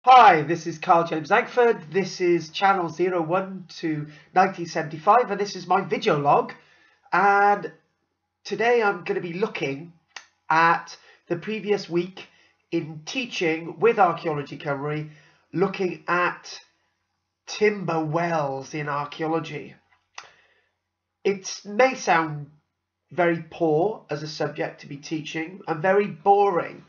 Hi, this is Karl-James Langford. This is channel 01 to 1975 and this is my video log. And today I'm going to be looking at the previous week in teaching with archaeology Cymru, looking at timber wells in archaeology. It may sound very poor as a subject to be teaching and very boring.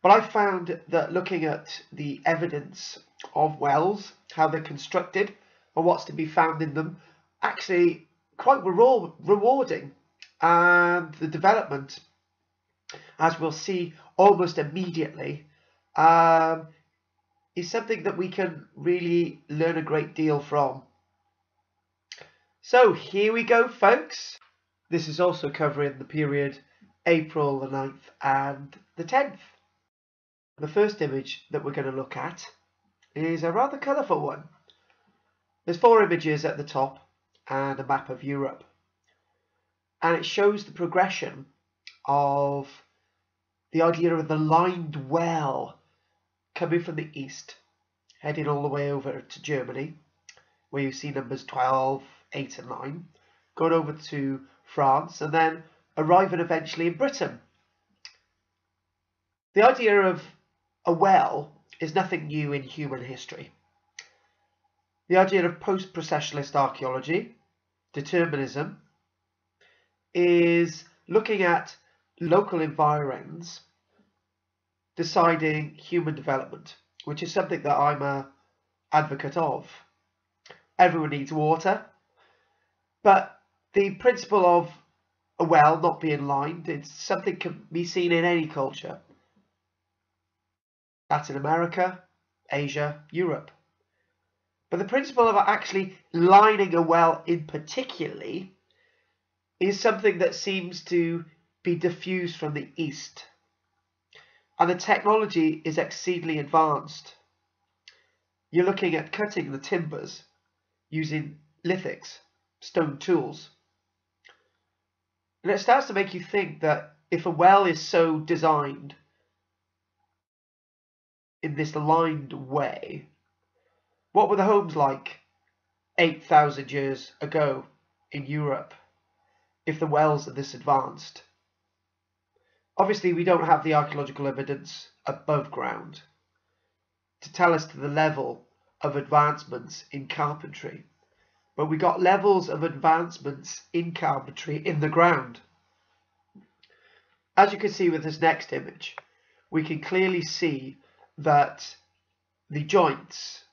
But I found that looking at the evidence of wells, how they're constructed and what's to be found in them, actually quite rewarding. And the development, as we'll see almost immediately, is something that we can really learn a great deal from. So here we go, folks. This is also covering the period April the 9th and the 10th. The first image that we're going to look at is a rather colourful one. There's 4 images at the top and a map of Europe. And it shows the progression of the idea of the lined well coming from the east, heading all the way over to Germany, where you see numbers 12, 8 and 9, going over to France and then arriving eventually in Britain. The idea of a well is nothing new in human history. The idea of post-processualist archaeology, determinism, is looking at local environs deciding human development, which is something that I'm an advocate of. Everyone needs water, but the principle of a well not being lined, it's something can be seen in any culture. Latin America, Asia, Europe. But the principle of actually lining a well in particularly is something that seems to be diffused from the East. And the technology is exceedingly advanced. You're looking at cutting the timbers using lithics, stone tools. And it starts to make you think that if a well is so designed in this lined way, what were the homes like 8,000 years ago in Europe if the wells are this advanced? Obviously we don't have the archaeological evidence above ground to tell us to the level of advancements in carpentry, but we got levels of advancements in carpentry in the ground. As you can see with this next image, we can clearly see that the joints,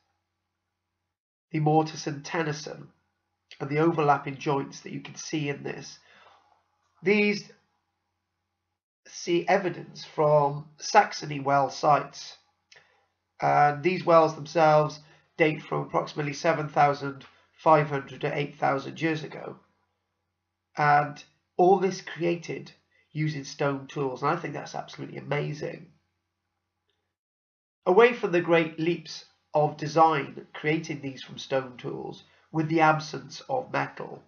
the mortise and tenison, and the overlapping joints that you can see in this, these see evidence from Saxony well sites. And these wells themselves date from approximately 7,500 to 8,000 years ago. And all this created using stone tools, and I think that's absolutely amazing. Away from the great leaps of design creating these from stone tools with the absence of metal,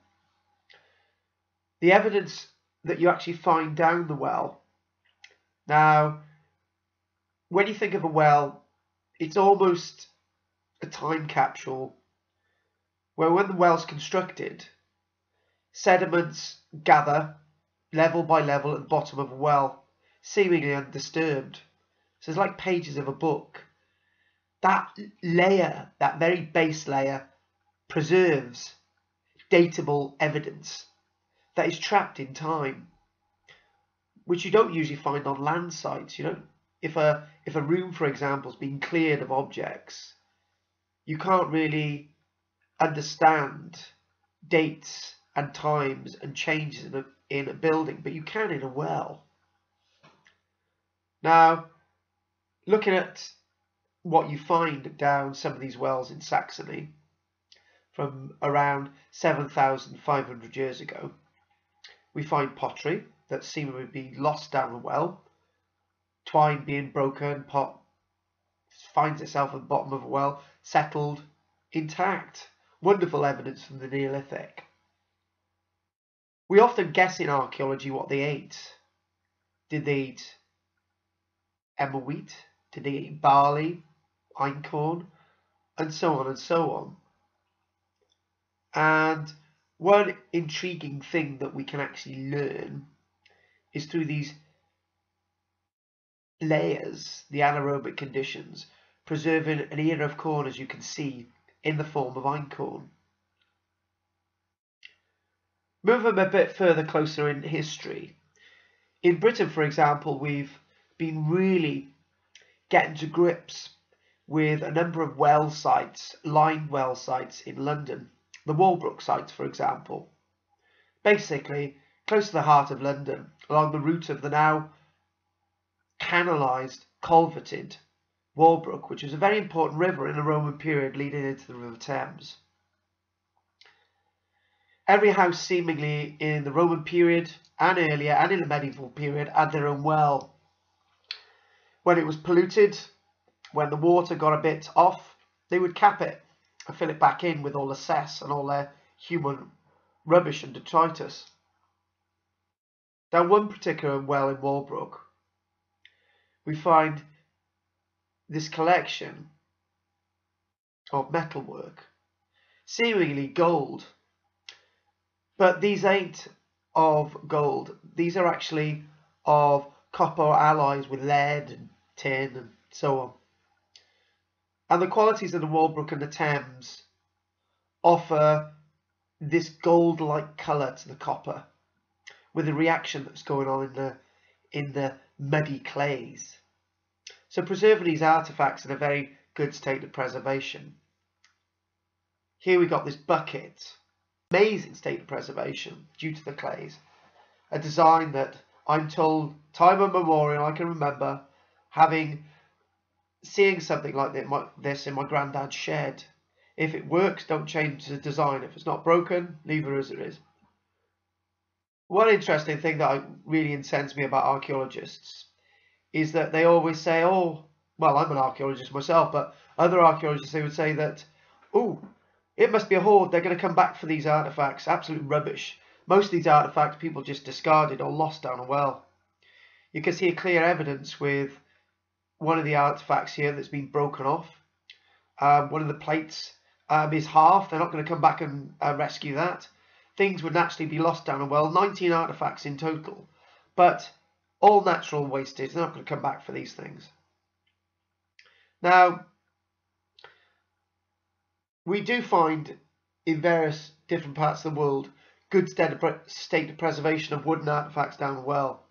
the evidence that you actually find down the well. Now, when you think of a well, it's almost a time capsule where when the well's constructed, sediments gather level by level at the bottom of a well, seemingly undisturbed. So it's like pages of a book. That layer, that very base layer, preserves datable evidence that is trapped in time, which you don't usually find on land sites. You don't. If a room, for example, has been cleared of objects, you can't really understand dates and times and changes in a building, but you can in a well. Now, looking at what you find down some of these wells in Saxony from around 7,500 years ago, we find pottery that seems to be lost down the well, twine being broken, pot finds itself at the bottom of a well, settled, intact. Wonderful evidence from the Neolithic. We often guess in archaeology what they ate. Did they eat emmer wheat? Did they eat barley? einkorn, and so on and so on. And one intriguing thing that we can actually learn is through these layers, the anaerobic conditions, preserving an ear of corn, as you can see, in the form of einkorn. Moving a bit further closer in history, in Britain, for example, we've been really getting to grips with a number of well sites, lined well sites in London. The Walbrook sites, for example. Basically, close to the heart of London, along the route of the now canalised, culverted Walbrook, which was a very important river in the Roman period leading into the River Thames. Every house seemingly in the Roman period and earlier and in the medieval period had their own well. When it was polluted, when the water got a bit off, they would cap it and fill it back in with all the cess and all their human rubbish and detritus. Down one particular well in Walbrook, we find this collection of metalwork, seemingly gold. But these ain't of gold. These are actually of copper alloys with lead and tin and so on. And the qualities of the Walbrook and the Thames offer this gold-like colour to the copper, with the reaction that's going on in the muddy clays. So preserving these artefacts in a very good state of preservation. Here we got this bucket, amazing state of preservation due to the clays. A design that I'm told time immemorial I can remember seeing something like this in my granddad's shed. If it works, don't change the design. If it's not broken, leave it as it is. One interesting thing that really incensed me about archaeologists is that they always say, oh, well, I'm an archaeologist myself, but other archaeologists, they would say that, oh, it must be a hoard. They're going to come back for these artifacts. Absolute rubbish. Most of these artifacts people just discarded or lost down a well. You can see a clear evidence with one of the artifacts here that's been broken off. One of the plates is half. They're not going to come back and rescue that. Things would naturally be lost down a well. 19 artifacts in total. But all natural wastage. They're not going to come back for these things. Now, we do find in various different parts of the world good state of preservation of wooden artifacts down the well.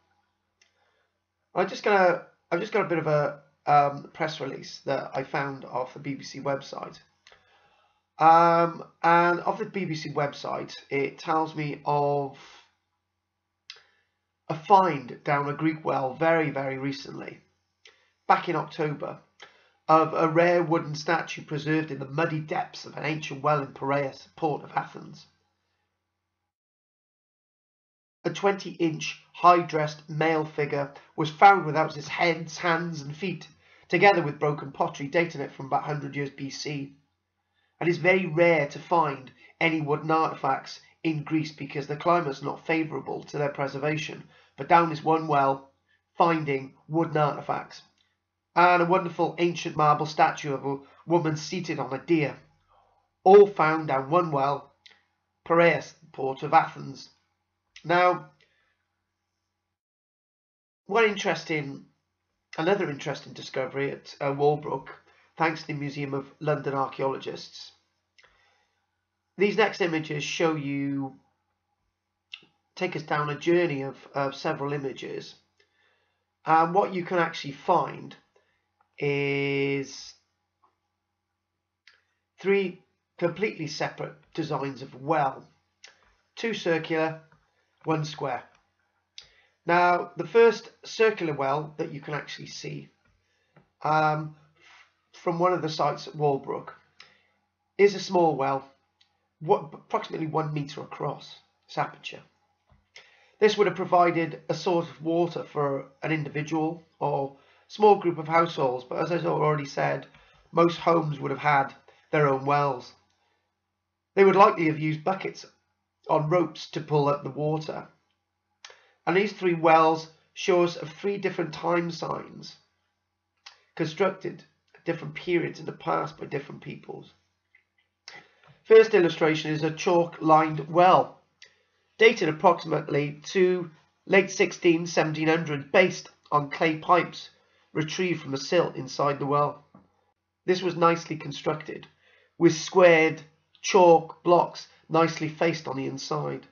I've just got a bit of a press release that I found off the BBC website. And off the BBC website, it tells me of a find down a Greek well very, very recently, back in October, of a rare wooden statue preserved in the muddy depths of an ancient well in Piraeus, port of Athens. A 20-inch high-dressed male figure was found without its head, hands and feet, together with broken pottery dating it from about 100 years BC. And it's very rare to find any wooden artefacts in Greece because the climate's not favourable to their preservation. But down this one well, finding wooden artefacts. And a wonderful ancient marble statue of a woman seated on a deer. All found down one well, Piraeus, port of Athens. Now, another interesting discovery at Walbrook, thanks to the Museum of London Archaeologists. These next images take us down a journey of several images. And what you can actually find is 3 completely separate designs of well. 2 circular, 1 square. Now, the first circular well that you can actually see from one of the sites at Walbrook is a small well, approximately 1 metre across its aperture. This would have provided a source of water for an individual or small group of households, but as I already said, most homes would have had their own wells. They would likely have used buckets on ropes to pull up the water. And these 3 wells show us of 3 different time signs constructed different periods in the past by different peoples. First illustration is a chalk-lined well, dated approximately to late 1700, based on clay pipes retrieved from a sill inside the well. This was nicely constructed, with squared chalk blocks nicely faced on the inside.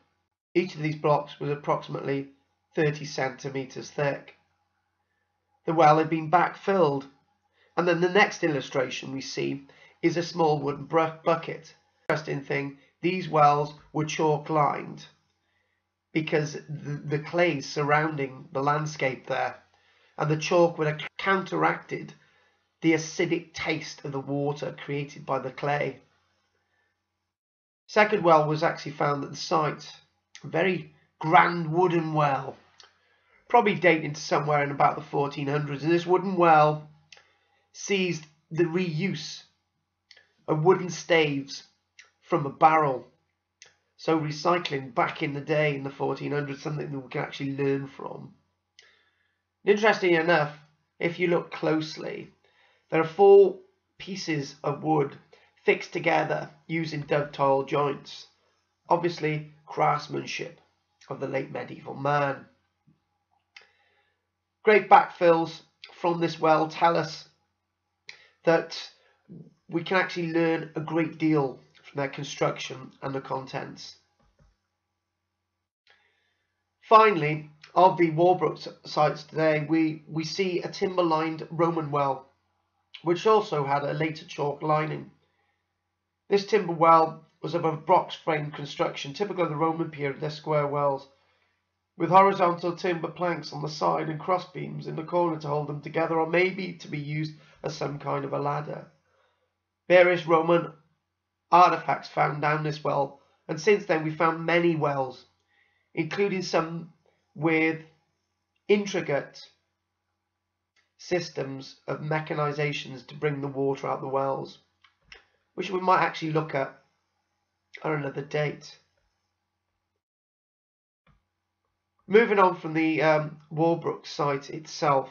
Each of these blocks was approximately 30 centimeters thick. The well had been backfilled, and then the next illustration we see is a small wooden bucket. Interesting thing, these wells were chalk lined because the clay surrounding the landscape there, and the chalk would have counteracted the acidic taste of the water created by the clay. Second well was actually found at the site, a very grand wooden well, probably dating to somewhere in about the 1400s, and this wooden well sees the reuse of wooden staves from a barrel. So recycling back in the day in the 1400s, something that we can actually learn from. Interestingly enough, if you look closely, there are 4 pieces of wood fixed together using dovetail joints, obviously craftsmanship of the late medieval man. Great backfills from this well tell us that we can actually learn a great deal from their construction and the contents. Finally, of the Walbrook sites today, we see a timber-lined Roman well, which also had a later chalk lining. This timber well was of a box frame construction, typical of the Roman period, their square wells, with horizontal timber planks on the side and cross beams in the corner to hold them together, or maybe to be used as some kind of a ladder. Various Roman artifacts found down this well, and since then we found many wells, including some with intricate systems of mechanizations to bring the water out the wells, which we might actually look at another date. Moving on from the Walbrook site itself,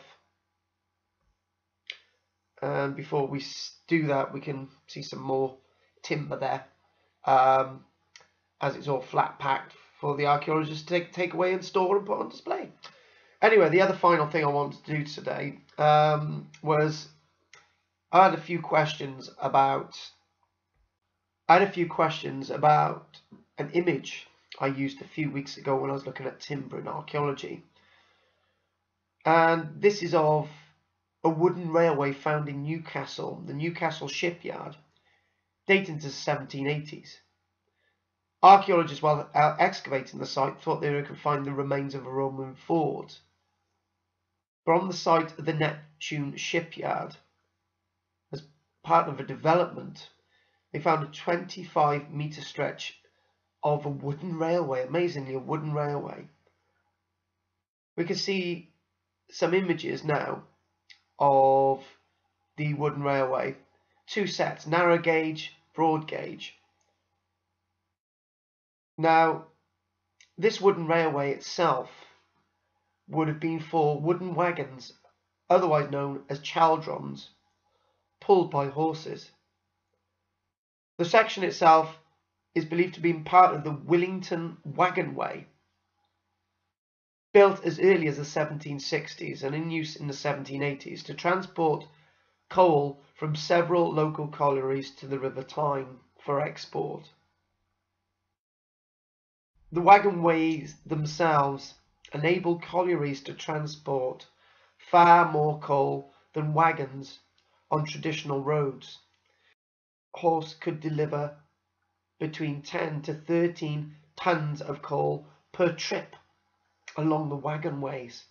and before we do that, we can see some more timber there, as it's all flat packed for the archaeologists to take away and store and put on display. Anyway, the other final thing I wanted to do today was I had a few questions about an image I used a few weeks ago when I was looking at timber and archaeology. And this is of a wooden railway found in Newcastle, the Newcastle shipyard, dating to the 1780s. Archaeologists, while excavating the site, thought they could find the remains of a Roman fort. But on the site of the Neptune shipyard, as part of a development, they found a 25-meter stretch of a wooden railway, amazingly a wooden railway. We can see some images now of the wooden railway, 2 sets, narrow gauge, broad gauge. Now, this wooden railway itself would have been 4 wooden wagons, otherwise known as chaldrons, pulled by horses. The section itself is believed to be part of the Willington Wagonway, built as early as the 1760s and in use in the 1780s to transport coal from several local collieries to the River Tyne for export. The wagonways themselves enabled collieries to transport far more coal than wagons on traditional roads. A horse could deliver between 10 to 13 tons of coal per trip along the wagonways,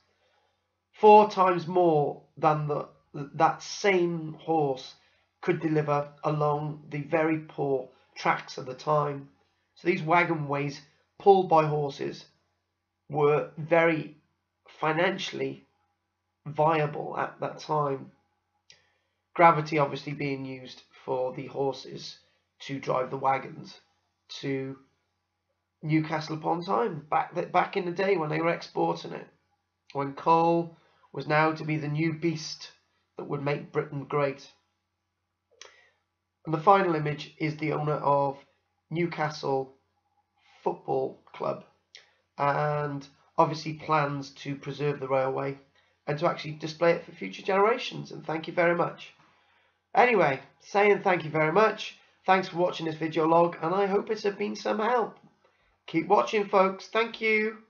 4 times more than that same horse could deliver along the very poor tracks of the time. So these wagonways pulled by horses were very financially viable at that time. Gravity obviously being used for the horses to drive the wagons to Newcastle upon Tyne, back in the day when they were exporting it, when coal was now to be the new beast that would make Britain great. And the final image is the owner of Newcastle Football Club, and obviously plans to preserve the railway and to actually display it for future generations. And thank you very much. Anyway, saying thank you very much. Thanks for watching this video log, and I hope it's been some help. Keep watching, folks. Thank you.